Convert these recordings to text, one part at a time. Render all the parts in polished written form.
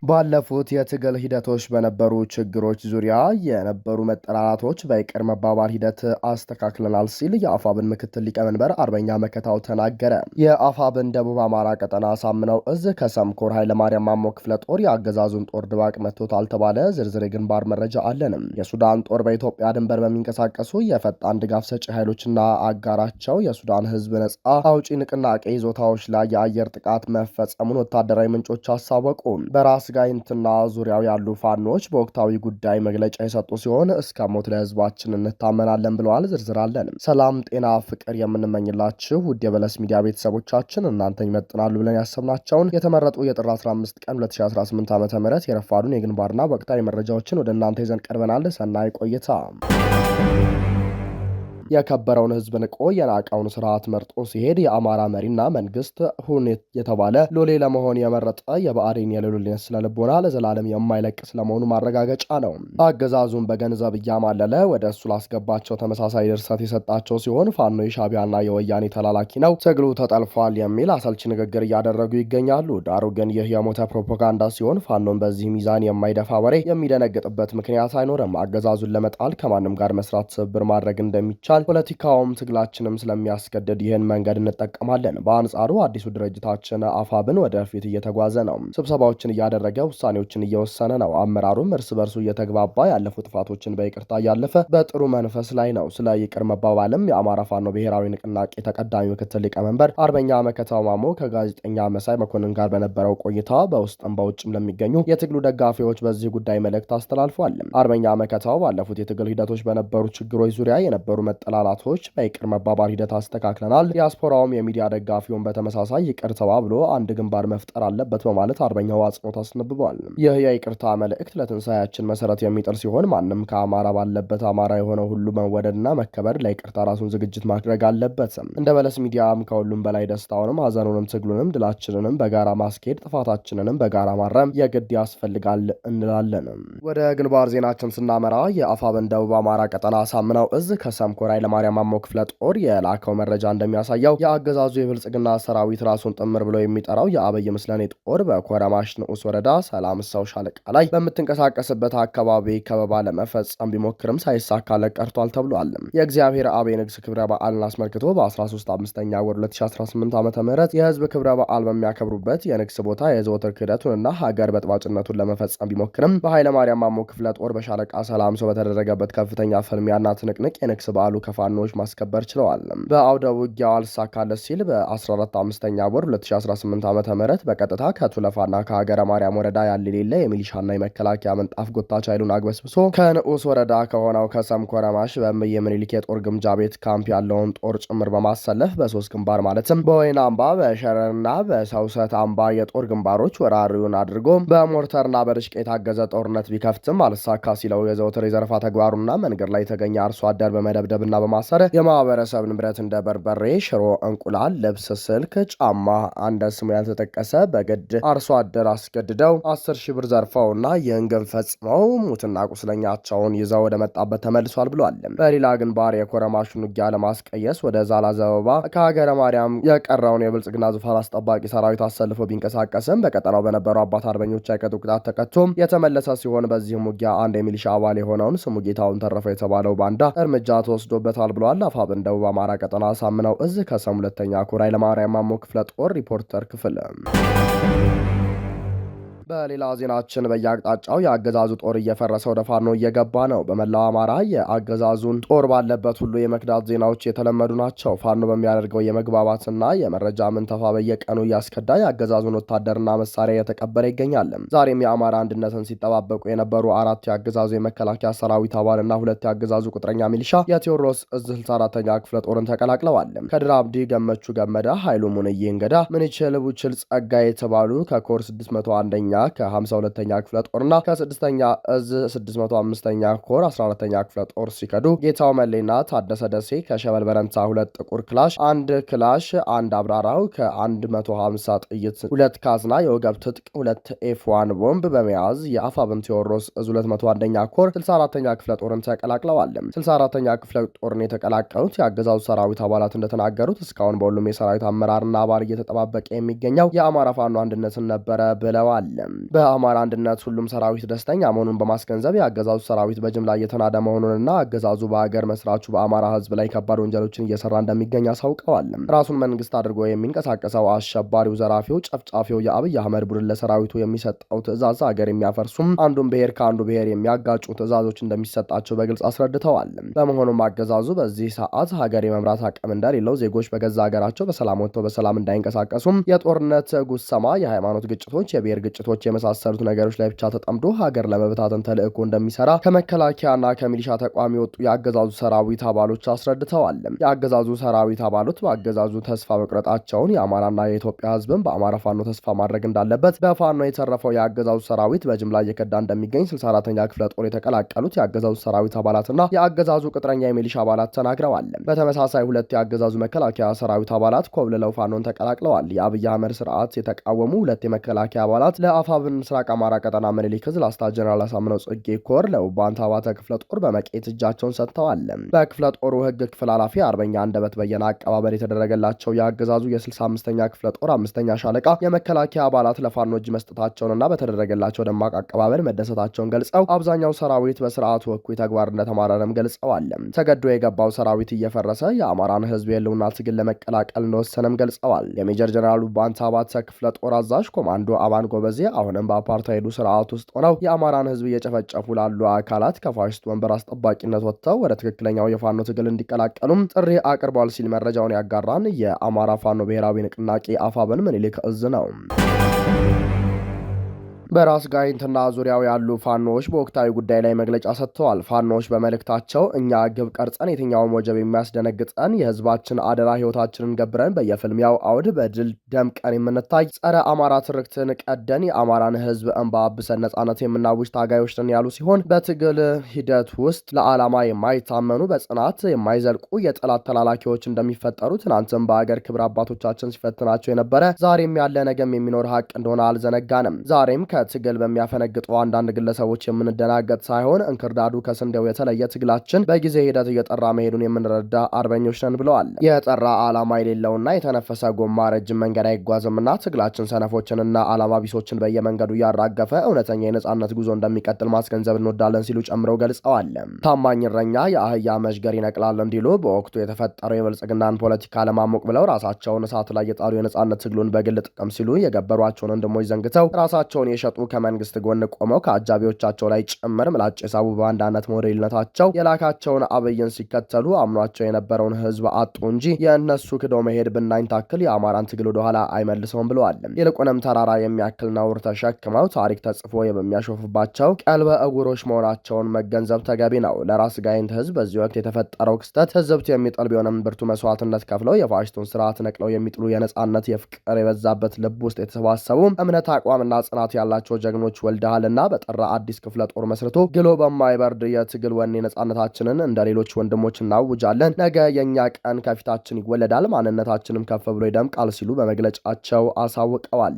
ባለፉት የትግል ሂደቶች በነበሩ ችግሮች ዙሪያ የነበሩ መጠላላቶች በይቅር መባባል ሂደት አስተካክለናል ሲል የአፋብን ምክትል ሊቀመንበር አርበኛ መከታው ተናገረ። የአፋብን ደቡብ አማራ ቀጠና ሳምነው እዝ ከሰምኮር ኃይለማርያም ማሞ ክፍለ ጦር የአገዛዙን ጦር ድባቅ መቶታል ተባለ። ዝርዝር የግንባር መረጃ አለንም። የሱዳን ጦር በኢትዮጵያ ድንበር በሚንቀሳቀሱ የፈጣን ድጋፍ ሰጪ ኃይሎችና አጋራቸው የሱዳን ህዝብ ነጻ አውጪ ንቅናቄ ይዞታዎች ላይ የአየር ጥቃት መፈጸሙን ወታደራዊ ምንጮች አሳወቁ። በራስ ጋይንትና ዙሪያው ያሉ ፋኖች በወቅታዊ ጉዳይ መግለጫ የሰጡ ሲሆን እስከ ሞት ለህዝባችን እንታመናለን ብለዋል። ዝርዝር አለን። ሰላም፣ ጤና፣ ፍቅር የምንመኝላችሁ ውድ የበለስ ሚዲያ ቤተሰቦቻችን እናንተን ይመጥናሉ ብለን ያሰብናቸውን የተመረጡ የጥር 15 ቀን 2018 ዓ.ም የረፋዱን የግንባርና ወቅታዊ መረጃዎችን ወደ እናንተ ይዘን ቀርበናል። ሰናይ ቆይታ። የከበረውን ህዝብ ንቆ የናቀውን ስርዓት መርጦ ሲሄድ የአማራ መሪና መንግስት ሁን የተባለ ሎሌ ለመሆን የመረጠ የብአዴን የልሉልነት ስለልቦና ለዘላለም የማይለቅ ስለመሆኑ ማረጋገጫ ነው። አገዛዙን በገንዘብ እያማለለ ወደ እሱ ላስገባቸው ተመሳሳይ ድርሰት የሰጣቸው ሲሆን ፋኖ የሻቢያና የወያኔ ተላላኪ ነው፣ ትግሉ ተጠልፏል የሚል አሰልቺ ንግግር እያደረጉ ይገኛሉ። ዳሩ ግን ይህ የሞተ ፕሮፓጋንዳ ሲሆን ፋኖን በዚህ ሚዛን የማይደፋ ወሬ የሚደነግጥበት ምክንያት አይኖርም። አገዛዙን ለመጣል ከማንም ጋር መስራት ትብብር ማድረግ እንደሚቻል ፖለቲካውም ትግላችንም ስለሚያስገድድ ይህን መንገድ እንጠቀማለን። በአንጻሩ አዲሱ ድርጅታችን አፋብን ወደፊት እየተጓዘ ነው። ስብሰባዎችን እያደረገ ውሳኔዎችን እየወሰነ ነው። አመራሩም እርስ በርሱ እየተግባባ ያለፉ ጥፋቶችን በይቅርታ እያለፈ በጥሩ መንፈስ ላይ ነው። ስለ ይቅር መባባልም የአማራ ፋኖ ብሔራዊ ንቅናቄ ተቀዳሚ ምክትል ሊቀመንበር አርበኛ መከታው ማሞ ከጋዜጠኛ መሳይ መኮንን ጋር በነበረው ቆይታ በውስጥም በውጭም ለሚገኙ የትግሉ ደጋፊዎች በዚህ ጉዳይ መልእክት አስተላልፏል። አርበኛ መከታው ባለፉት የትግል ሂደቶች በነበሩ ችግሮች ዙሪያ የነበሩ መጠላላቶች በይቅር መባባል ሂደት አስተካክለናል። ዲያስፖራውም የሚዲያ ደጋፊውን በተመሳሳይ ይቅር ተባብሎ አንድ ግንባር መፍጠር አለበት በማለት አርበኛው አጽንኦት አስነብቧል። ይህ የይቅርታ መልእክት ለትንሳኤያችን መሰረት የሚጥል ሲሆን ማንም ከአማራ ባለበት አማራ የሆነው ሁሉ መወደድና መከበር ለይቅርታ ራሱን ዝግጅት ማድረግ አለበት። እንደ በለስ ሚዲያም ከሁሉም በላይ ደስታውንም ሀዘኑንም ትግሉንም ድላችንንም በጋራ ማስኬድ ጥፋታችንንም በጋራ ማረም የግድ ያስፈልጋል እንላለን። ወደ ግንባር ዜናችን ስናመራ የአፋብን ደቡብ አማራ ቀጠና ሳምነው እዝ ከሰምኮር ኃይለማርያም ማሞ ክፍለ ጦር የላከው መረጃ እንደሚያሳየው የአገዛዙ የብልጽግና ሰራዊት ራሱን ጥምር ብሎ የሚጠራው የአብይ ምስለኔ ጦር በኮረማሽ ንዑስ ወረዳ ሰላም ሰው ሻለቃ ላይ በምትንቀሳቀስበት አካባቢ ከበባ ለመፈጸም ቢሞክርም ሳይሳካለት ቀርቷል ተብሏል። የእግዚአብሔር አብ የንግስ ክብረ በዓልን አስመልክቶ በ13/5 ወር 2018 ዓ.ም የህዝብ ክብረ በዓል በሚያከብሩበት የንግስ ቦታ የዘወትር ክህደቱንና ሀገር በጥባጭነቱን ለመፈጸም ቢሞክርም በኃይለማርያም ማሞ ክፍለ ጦር በሻለቃ ሰላም ሰው በተደረገበት ከፍተኛ ፍልሚያና ትንቅንቅ የንግስ በዓሉ ከፋኖች ማስከበር ችለዋል። በአውደ ውጊያው አልሳካለት ሲል በ14/5 ወር 2018 ዓ.ም በቀጥታ ከቱለፋና ከሀገረ ማርያም ወረዳ ያልሌለ የሚሊሻና የመከላከያ ምንጣፍ ጎታች ኃይሉን አግበስብሶ ከንዑስ ወረዳ ከሆነው ከሰምኮረማሽ በእምዬ ምኒልክ የጦር ግምጃ ቤት ካምፕ ያለውን ጦር ጭምር በማሰለፍ በሶስት ግንባር ማለትም በወይን አምባ፣ በሸረርና በሰውሰት አምባ የጦር ግንባሮች ወራሪውን አድርጎ በሞርተርና በድሽቅ የታገዘ ጦርነት ቢከፍትም አልሳካ ሲለው የዘውትር የዘረፋ ተግባሩና መንገድ ላይ የተገኘ አርሶ አደር በመደብደብና በማሰር የማህበረሰብ ንብረት እንደ በርበሬ፣ ሽሮ፣ እንቁላል፣ ልብስ፣ ስልክ፣ ጫማ አንደ ስሙ ያልተጠቀሰ በግድ አርሶ አደር አስገድደው 10,000 ብር ዘርፈውና ይህን ግን ፈጽመው ሙትና ቁስለኛቸውን ይዘው ወደ መጣበት ተመልሷል ብሏል። በሌላ ግንባር የኮረማሹን ውጊያ ለማስቀየስ ወደ ዛላ ዘበባ ከሀገረ ማርያም የቀረውን የብልጽግና ዙፋን አስጠባቂ ሰራዊት አሰልፎ ቢንቀሳቀስም በቀጠናው በነበሩ አባት አርበኞች አይቀጡ ቅጣት ተቀጥቶ የተመለሰ ሲሆን በዚህም ውጊያ አንድ የሚሊሻ አባል የሆነውን ስሙ ጌታውን ተረፈ የተባለው ባንዳ እርምጃ ተወስዶበታል ብሏል። አፋብን ደቡብ አማራ ቀጠና ሳምነው እዝ ከሰም 2ኛ ኮር ኃይለማርያም ማሞ ክፍለ ጦር ሪፖርተር ክፍል። በሌላ ዜናችን በየአቅጣጫው የአገዛዙ ጦር እየፈረሰ ወደ ፋኖ እየገባ ነው። በመላው አማራ የአገዛዙን ጦር ባለበት ሁሉ የመክዳት ዜናዎች የተለመዱ ናቸው። ፋኖ በሚያደርገው የመግባባትና የመረጃ ምንተፋ በየቀኑ እያስከዳ የአገዛዙን ወታደርና መሳሪያ እየተቀበለ ይገኛል። ዛሬም የአማራ አንድነትን ሲጠባበቁ የነበሩ 4 የአገዛዙ የመከላከያ ሰራዊት አባልና 2 የአገዛዙ ቁጥረኛ ሚሊሻ የቴዎድሮስ እዝ 64ኛ ክፍለ ጦርን ተቀላቅለዋል። ከድር አብዲ፣ ገመቹ ገመዳ፣ ኃይሉ ሙንዬ እንገዳ፣ ምንችል ቡችል ጸጋ የተባሉ ከኮር 601ኛ ከ52ኛ ክፍለ ጦርና ከ6ኛ እዝ 605ኛ ኮር 14ኛ ክፍለ ጦር ሲከዱ ጌታው መሌና ታደሰ ደሴ ከሸበል በረንታ 2 ጥቁር ክላሽ፣ 1 ክላሽ፣ 1 አብራራው ከ150 ጥይት፣ 2 ካዝና የወገብ ትጥቅ፣ 2 ኤፍ1 ቦምብ በመያዝ የአፋብን ቴዎድሮስ እዝ 201ኛ ኮር 64ኛ ክፍለ ጦርን ተቀላቅለዋል። 64ኛ ክፍለ ጦርን የተቀላቀሉት የአገዛዙ ሰራዊት አባላት እንደተናገሩት እስካሁን በሁሉም የሰራዊት አመራርና አባል እየተጠባበቀ የሚገኘው የአማራ ፋኖ አንድነትን ነበረ ብለዋል። በአማራ አንድነት ሁሉም ሰራዊት ደስተኛ መሆኑን በማስገንዘብ የአገዛዙ ሰራዊት በጅምላ እየተናደ መሆኑንና አገዛዙ በሀገር መስራቹ በአማራ ህዝብ ላይ ከባድ ወንጀሎችን እየሰራ እንደሚገኝ አሳውቀዋል። ራሱን መንግስት አድርጎ የሚንቀሳቀሰው አሸባሪው፣ ዘራፊው፣ ጨፍጫፊው የአብይ አህመድ ቡድን ለሰራዊቱ የሚሰጠው ትዕዛዝ ሀገር የሚያፈርሱም አንዱን ብሔር ከአንዱ ብሔር የሚያጋጩ ትዕዛዞች እንደሚሰጣቸው በግልጽ አስረድተዋል። በመሆኑም አገዛዙ በዚህ ሰዓት ሀገር የመምራት አቅም እንደሌለው፣ ዜጎች በገዛ ሀገራቸው በሰላም ወጥተው በሰላም እንዳይንቀሳቀሱም፣ የጦርነት ጉሰማ፣ የሃይማኖት ግጭቶች፣ የብሔር ግጭቶች የመሳሰሉት ነገሮች ላይ ብቻ ተጠምዶ ሀገር ለመበታተን ተልዕኮ እንደሚሰራ ከመከላከያና ከሚሊሻ ተቋም የወጡ የአገዛዙ ሰራዊት አባሎች አስረድተዋል። የአገዛዙ ሰራዊት አባሎት በአገዛዙ ተስፋ መቁረጣቸውን፣ የአማራና የኢትዮጵያ ህዝብን በአማራ ፋኖ ተስፋ ማድረግ እንዳለበት፣ በፋኖ የተረፈው የአገዛዙ ሰራዊት በጅምላ እየከዳ እንደሚገኝ 64ኛ ክፍለ ጦር የተቀላቀሉት የአገዛዙ ሰራዊት አባላትና የአገዛዙ ቅጥረኛ የሚሊሻ አባላት ተናግረዋል። በተመሳሳይ ሁለት የአገዛዙ መከላከያ ሰራዊት አባላት ኮብልለው ፋኖን ተቀላቅለዋል። የአብይ አህመድ ስርዓት የተቃወሙ ሁለት የመከላከያ አባላት ለአፋብን ምስራቅ አማራ ቀጠና ምኒልክ ዕዝ ላስታ ጀነራል አሳምነው ጽጌ ኮር ለውባንታ አባተ ክፍለ ጦር በመቄት እጃቸውን ሰጥተዋል። በክፍለ ጦሩ ህግ ክፍል ኃላፊ አርበኛ አንደበት በየነ አቀባበል የተደረገላቸው የአገዛዙ የ65ኛ ክፍለ ጦር 5ኛ ሻለቃ የመከላከያ አባላት ለፋኖ እጅ መስጠታቸውንና በተደረገላቸው ደማቅ አቀባበል መደሰታቸውን ገልጸው አብዛኛው ሰራዊት በስርዓቱ እኩይ ተግባር እንደተማረረም ገልጸዋል። ተገዶ የገባው ሰራዊት እየፈረሰ የአማራን ህዝብ የህልውና ትግል ለመቀላቀል እንደወሰነም ገልጸዋል። የሜጀር ጀነራል ውባንታ አባተ ክፍለ ጦር አዛዥ ኮማንዶ አማን ጎበዜ አሁንም በአፓርታይዱ ስርዓት ውስጥ ሆነው የአማራን ህዝብ እየጨፈጨፉ ላሉ አካላት ከፋሽስት ወንበር አስጠባቂነት ወጥተው ወደ ትክክለኛው የፋኖ ትግል እንዲቀላቀሉም ጥሪ አቅርቧል ሲል መረጃውን ያጋራን የአማራ ፋኖ ብሔራዊ ንቅናቄ አፋብን ምኒልክ ዕዝ ነው። በራስ ጋይንትና ዙሪያው ያሉ ፋኖዎች በወቅታዊ ጉዳይ ላይ መግለጫ ሰጥተዋል። ፋኖዎች በመልእክታቸው እኛ ግብ ቀርጸን የትኛውም ወጀብ የሚያስደነግጠን የህዝባችን አደራ ህይወታችንን ገብረን በየፍልሚያው አውድ በድል ደምቀን የምንታይ ጸረ አማራ ትርክትን ቀደን የአማራን ህዝብ እንባ አብሰን ነጻነት የምናውጅ ታጋዮች ነን ያሉ ሲሆን በትግል ሂደት ውስጥ ለዓላማ የማይታመኑ በጽናት የማይዘልቁ የጠላት ተላላኪዎች እንደሚፈጠሩ ትናንትም በአገር ክብር አባቶቻችን ሲፈትናቸው የነበረ ዛሬም ያለ ነገም የሚኖር ሀቅ እንደሆነ አልዘነጋንም። ዛሬም ትግል በሚያፈነግጡ አንዳንድ ግለሰቦች የምንደናገጥ ሳይሆን እንክርዳዱ ከስንዴው የተለየ ትግላችን በጊዜ ሂደት እየጠራ መሄዱን የምንረዳ አርበኞች ነን ብለዋል። የጠራ ዓላማ የሌለውና የተነፈሰ ጎማ ረጅም መንገድ አይጓዝምና ትግላችን ሰነፎችንና ዓላማ ቢሶችን በየመንገዱ እያራገፈ እውነተኛ የነጻነት ጉዞ እንደሚቀጥል ማስገንዘብ እንወዳለን ሲሉ ጨምረው ገልጸዋል። ታማኝ እረኛ የአህያ መዥገር ይነቅላል እንዲሉ በወቅቱ የተፈጠረው የብልጽግናን ፖለቲካ ለማሞቅ ብለው ራሳቸውን እሳት ላይ የጣሉ የነጻነት ትግሉን በግል ጥቅም ሲሉ የገበሯቸውን ወንድሞች ዘንግተው ራሳቸውን የሸጡ ከመንግስት ጎን ቆመው ከአጃቢዎቻቸው ላይ ጭምር ምላጭ የሳቡ በአንዳነት ሞዴልነታቸው የላካቸውን አብይን ሲከተሉ አምኗቸው የነበረውን ህዝብ አጡ እንጂ የእነሱ ክዶ መሄድ ብናኝ ታክል የአማራን ትግል ወደኋላ አይመልሰውም ብለዋል። ይልቁንም ተራራ የሚያክል ነውር ተሸክመው ታሪክ ተጽፎ በሚያሾፍባቸው ቀልበ እውሮች መሆናቸውን መገንዘብ ተገቢ ነው። ለራስ ጋይንት ህዝብ በዚህ ወቅት የተፈጠረው ክስተት ህዝብት የሚጥል ቢሆንም ብርቱ መስዋዕትነት ከፍለው የፋሽስቱን ስርዓት ነቅለው የሚጥሉ የነጻነት የፍቅር የበዛበት ልብ ውስጥ የተሰባሰቡ እምነት አቋምና ጽናት ያላቸው ጀግኖች ወልደሃልና በጠራ አዲስ ክፍለ ጦር መስርቶ ግሎ በማይበርድ የትግል ወኔ ነጻነታችንን እንደ ሌሎች ወንድሞች እናውጃለን። ነገ የኛ ቀን ከፊታችን ይወለዳል፣ ማንነታችንም ከፍ ብሎ ይደምቃል ሲሉ በመግለጫቸው አሳውቀዋል።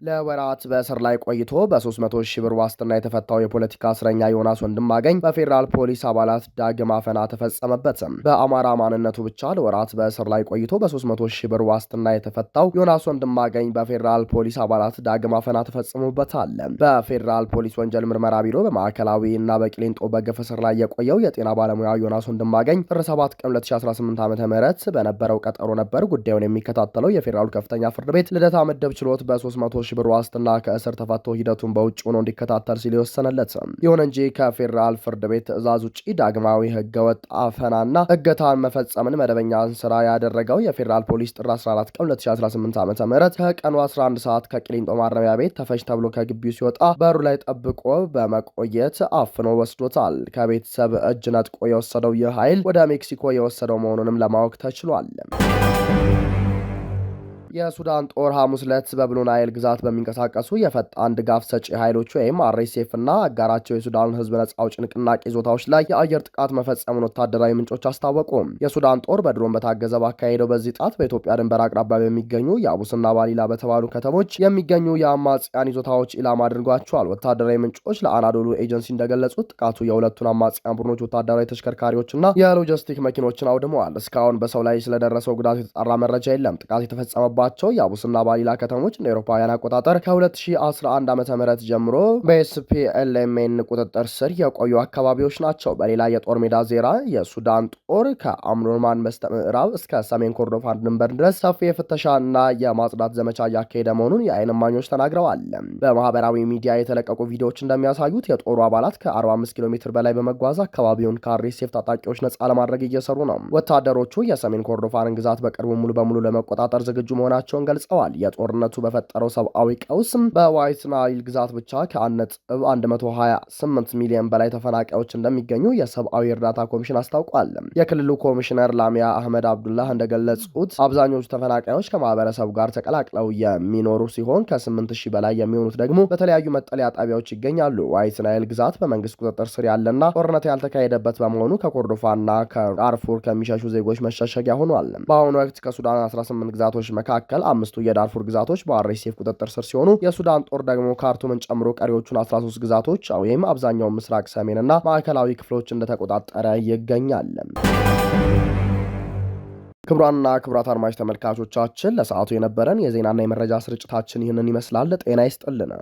ለወራት በእስር ላይ ቆይቶ በ300 ሺህ ብር ዋስትና የተፈታው የፖለቲካ እስረኛ ዮናስ ወንድማገኝ በፌዴራል ፖሊስ አባላት ዳግም አፈና ተፈጸመበት። በአማራ ማንነቱ ብቻ ለወራት በእስር ላይ ቆይቶ በ300 ሺህ ብር ዋስትና የተፈታው ዮናስ ወንድማገኝ በፌዴራል ፖሊስ አባላት ዳግም አፈና ተፈጽሞበታል። በፌዴራል ፖሊስ ወንጀል ምርመራ ቢሮ በማዕከላዊ እና በቂሊንጦ በገፍ እስር ላይ የቆየው የጤና ባለሙያ ዮናስ ወንድማገኝ ጥር 7 ቀን 2018 ዓ.ም በነበረው ቀጠሮ ነበር ጉዳዩን የሚከታተለው የፌዴራሉ ከፍተኛ ፍርድ ቤት ልደታ ምድብ ችሎት በ300 ብር ዋስትና ከእስር ተፈቶ ሂደቱን በውጭ ሆኖ እንዲከታተል ሲል የወሰነለት። ይሁን እንጂ ከፌዴራል ፍርድ ቤት ትዕዛዝ ውጪ ዳግማዊ ህገወጥ አፈናና እገታን መፈጸምን መደበኛ ስራ ያደረገው የፌዴራል ፖሊስ ጥር 14 ቀን 2018 ዓ.ም ከቀኑ 11 ሰዓት ከቂሊንጦ ማረሚያ ቤት ተፈሽ ተብሎ ከግቢው ሲወጣ በሩ ላይ ጠብቆ በመቆየት አፍኖ ወስዶታል። ከቤተሰብ እጅ ነጥቆ የወሰደው ይህ ኃይል ወደ ሜክሲኮ የወሰደው መሆኑንም ለማወቅ ተችሏል። የሱዳን ጦር ሐሙስ ዕለት በብሉ ናይል ግዛት በሚንቀሳቀሱ የፈጣን ድጋፍ ሰጪ ኃይሎች ወይም አርኤስኤፍ እና አጋራቸው የሱዳን ህዝብ ነጻ አውጪ ንቅናቄ ይዞታዎች ላይ የአየር ጥቃት መፈጸሙን ወታደራዊ ምንጮች አስታወቁ። የሱዳን ጦር በድሮን በታገዘ ባካሄደው በዚህ ጥቃት በኢትዮጵያ ድንበር አቅራቢያ በሚገኙ የአቡስና ባሊላ በተባሉ ከተሞች የሚገኙ የአማጽያን ይዞታዎች ኢላማ አድርጓቸዋል። ወታደራዊ ምንጮች ለአናዶሉ ኤጀንሲ እንደገለጹት ጥቃቱ የሁለቱን አማጽያን ቡድኖች ወታደራዊ ተሽከርካሪዎችና የሎጂስቲክ መኪኖችን አውድመዋል። እስካሁን በሰው ላይ ስለደረሰው ጉዳት የተጣራ መረጃ የለም። ጥቃት የተፈጸመባቸው የሚገኙባቸው የአቡስና ባሊላ ከተሞች እንደ አውሮፓውያን አቆጣጠር ከ2011 ዓ.ም ጀምሮ በኤስፒኤልኤምኤን ቁጥጥር ስር የቆዩ አካባቢዎች ናቸው። በሌላ የጦር ሜዳ ዜና የሱዳን ጦር ከአምዱርማን በስተ ምዕራብ እስከ ሰሜን ኮርዶፋን ድንበር ድረስ ሰፊ የፍተሻና የማጽዳት ዘመቻ እያካሄደ መሆኑን የዓይን እማኞች ተናግረዋል። በማህበራዊ ሚዲያ የተለቀቁ ቪዲዮዎች እንደሚያሳዩት የጦሩ አባላት ከ45 ኪሎ ሜትር በላይ በመጓዝ አካባቢውን ከአርኤስኤፍ ታጣቂዎች ነጻ ለማድረግ እየሰሩ ነው። ወታደሮቹ የሰሜን ኮርዶፋንን ግዛት በቅርቡ ሙሉ በሙሉ ለመቆጣጠር ዝግጁ መሆናቸውን ገልጸዋል። የጦርነቱ በፈጠረው ሰብአዊ ቀውስም በዋይት ናይል ግዛት ብቻ ከ1.128 ሚሊዮን በላይ ተፈናቃዮች እንደሚገኙ የሰብአዊ እርዳታ ኮሚሽን አስታውቋል። የክልሉ ኮሚሽነር ላሚያ አህመድ አብዱላህ እንደገለጹት አብዛኞቹ ተፈናቃዮች ከማህበረሰቡ ጋር ተቀላቅለው የሚኖሩ ሲሆን ከ8000 በላይ የሚሆኑት ደግሞ በተለያዩ መጠለያ ጣቢያዎች ይገኛሉ። ዋይት ናይል ግዛት በመንግስት ቁጥጥር ስር ያለና ጦርነት ያልተካሄደበት በመሆኑ ከኮርዶፋንና ከዳርፉር ከሚሸሹ ዜጎች መሸሸጊያ ሆኗል። በአሁኑ ወቅት ከሱዳን 18 ግዛቶች መካከል 5ቱ የዳርፉር ግዛቶች በአርኤስኤፍ ቁጥጥር ስር ሲሆኑ የሱዳን ጦር ደግሞ ካርቱምን ጨምሮ ቀሪዎቹን 13 ግዛቶች ወይም አብዛኛውን ምስራቅ፣ ሰሜንና ማዕከላዊ ክፍሎች እንደተቆጣጠረ ይገኛል። ክቡራንና ክቡራት አድማጭ ተመልካቾቻችን ለሰዓቱ የነበረን የዜናና የመረጃ ስርጭታችን ይህንን ይመስላል። ጤና ይስጥልን።